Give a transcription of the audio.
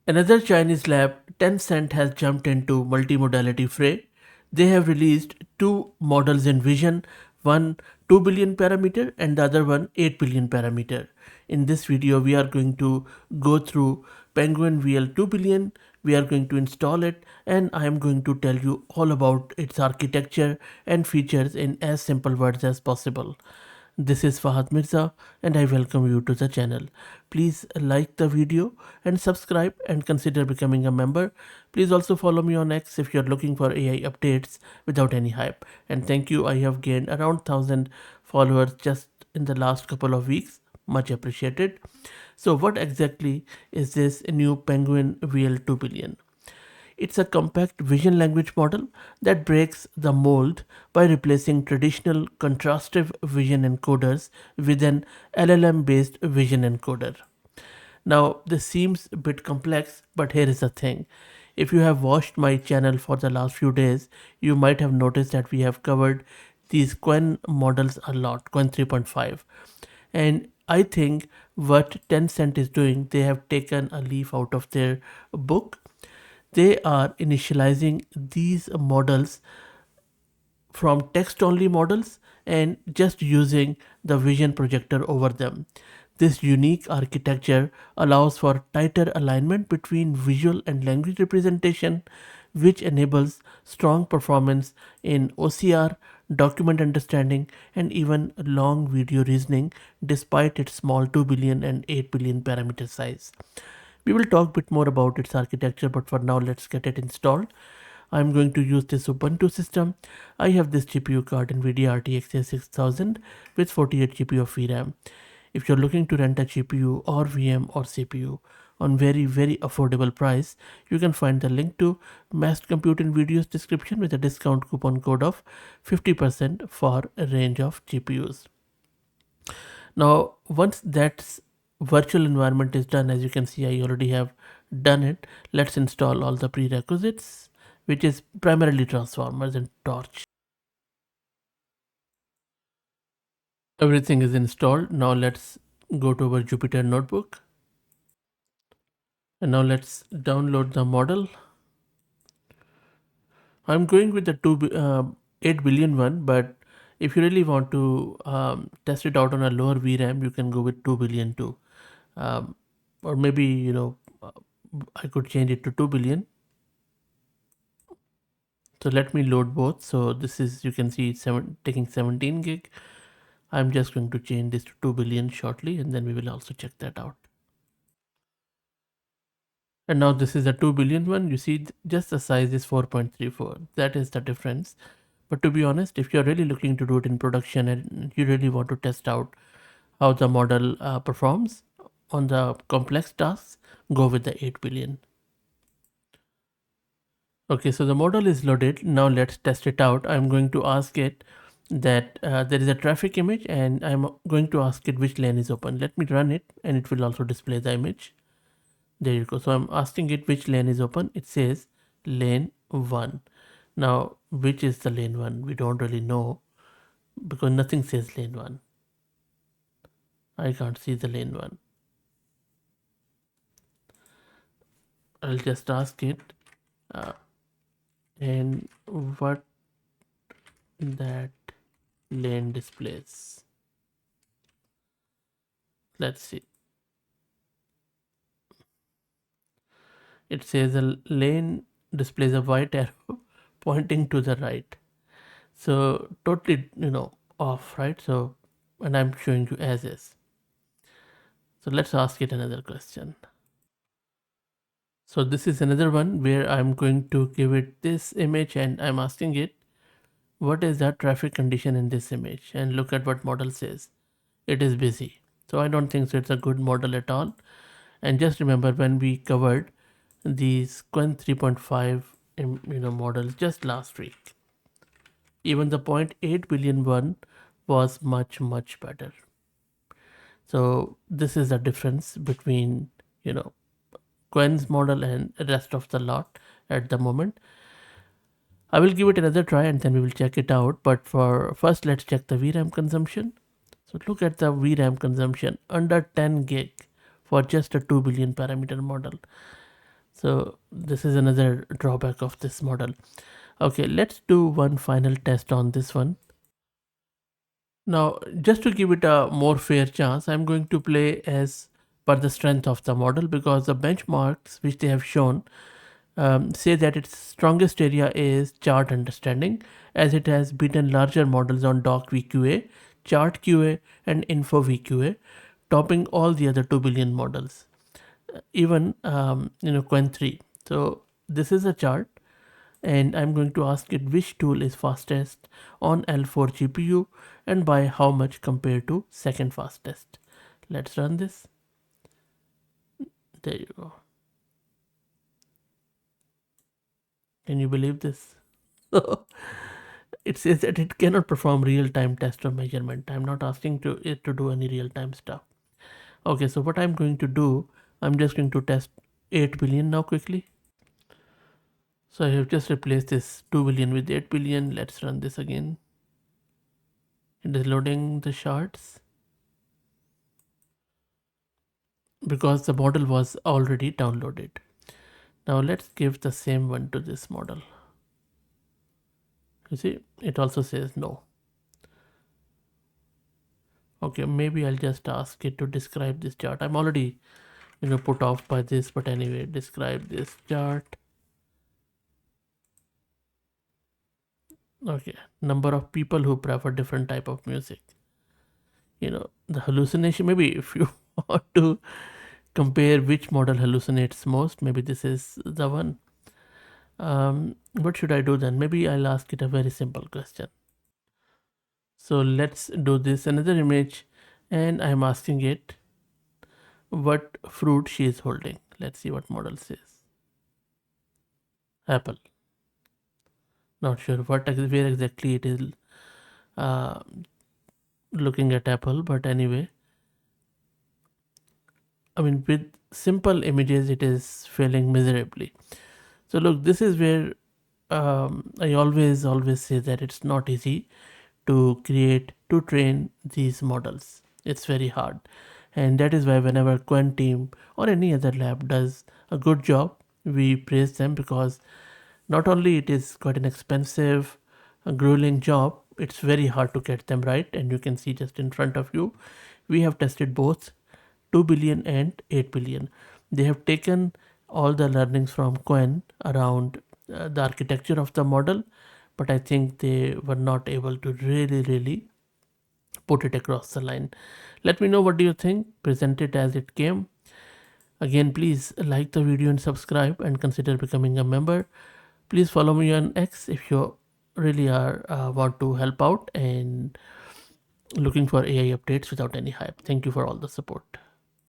Another Chinese lab, Tencent, has jumped into multimodality fray. They have released two models in vision, one 2 billion parameter and the other one 8 billion parameter. In this video, we are going to go through PenguinVL 2 billion. We are going to install it and I am going to tell you all about its architecture and features in as simple words as possible. This is Fahad Mirza and I welcome you to the channel. Please like the video and subscribe and consider becoming a member. Please also follow me on X if you're looking for AI updates without any hype. And thank you, I have gained around 1000 followers just in the last couple of weeks. Much appreciated. So what exactly is this new PenguinVL 2 billion? It's a compact vision language model that breaks the mold by replacing traditional contrastive vision encoders with an LLM based vision encoder. Now, this seems a bit complex, but here is the thing. If you have watched my channel for the last few days, you might have noticed that we have covered these Quen models a lot, Quen 3.5. And I think what Tencent is doing, they have taken a leaf out of their book. They are initializing these models from text only models and just using the vision projector over them. This unique architecture allows for tighter alignment between visual and language representation, which enables strong performance in OCR, document understanding, and even long video reasoning despite its small 2 billion and 8 billion parameter size. We will talk a bit more about its architecture, but for now let's get it installed. I'm going to use this Ubuntu system. I have this GPU card NVIDIA RTX 6000 with 48 GB of VRAM. If you're looking to rent a GPU or VM or CPU on very affordable price, you can find the link to Massed Compute in video's description with a discount coupon code of 50% for a range of GPUs. Now, once that virtual environment is done, as you can see, I already have done it. Let's install all the prerequisites, which is primarily transformers and torch. Everything is installed. Now let's go to our Jupyter notebook. And now let's download the model. I'm going with the 8 billion one, but if you really want to test it out on a lower VRAM, you can go with 2 billion too. Or maybe, I could change it to 2 billion. So let me load both. So this is, you can see it's taking 17 gig. I'm just going to change this to 2 billion shortly, and then we will also check that out. And now this is a 2 billion one. You see just the size is 4.34. That is the difference. But to be honest, if you're really looking to do it in production and you really want to test out how the model performs on the complex tasks, go with the 8 billion. Okay, so the model is loaded. Now let's test it out. I'm going to ask it that there is a traffic image and I'm going to ask it which lane is open. Let me run it and it will also display the image. There you go. So I'm asking it which lane is open. It says lane 1. Now, which is the lane 1? We don't really know because nothing says lane 1. I can't see the lane 1. I'll just ask it and what that lane displays. Let's see. It says a lane displays a white arrow pointing to the right. So totally, off, right? So, and I'm showing you as is. So let's ask it another question. So this is another one where I'm going to give it this image and I'm asking it, what is the traffic condition in this image? And look at what model says. It is busy. So I don't think so it's a good model at all. And just remember when we covered these Quen 3.5 models just last week, even the 0.8 billion one was much better. So this is the difference between Quen's model and rest of the lot at the moment. I will give it another try and then we will check it out. But for first, let's check the VRAM consumption. So look at the VRAM consumption under 10 gig for just a 2 billion parameter model. So this is another drawback of this model. Okay, let's do one final test on this one. Now, just to give it a more fair chance, I'm going to play as per the strength of the model, because the benchmarks which they have shown say that its strongest area is chart understanding, as it has beaten larger models on doc VQA, chart QA, and info VQA, topping all the other 2 billion models, even Quen 3. So this is a chart, and I'm going to ask it which tool is fastest on L4 GPU and by how much compared to second fastest. Let's run this. There you go. Can you believe this? It says that it cannot perform real-time test or measurement. I'm not asking it to do any real-time stuff. Okay, so what I'm going to do, I'm just going to test 8 billion now quickly. So I have just replaced this 2 billion with 8 billion. Let's run this again. It is loading the charts because the model was already downloaded. Now let's give the same one to this model. You see, it also says no. Okay, maybe I'll just ask it to describe this chart. I'm already put off by this, but anyway, describe this chart. Okay, number of people who prefer different type of music. The hallucination, maybe if you want to compare which model hallucinates most, maybe this is the one. What should I do then? Maybe I'll ask it a very simple question. So let's do this, another image, and I'm asking it what fruit she is holding. Let's see what model says. Apple. Not sure where exactly it is uh, looking at apple, but anyway, I mean, with simple images it is failing miserably. So look, this is where I always say that it's not easy to train these models. It's very hard, and that is why whenever Quen team or any other lab does a good job, we praise them, because not only it is quite an expensive, a grueling job, it's very hard to get them right. And you can see just in front of you, we have tested both 2 billion and 8 billion. They have taken all the learnings from Quen around the architecture of the model, but I think they were not able to really put it across the line. Let me know what do you think. Present it as it came. Again, please like the video and subscribe, and consider becoming a member. Please follow me on X if you really are want to help out and looking for AI updates without any hype. Thank you for all the support.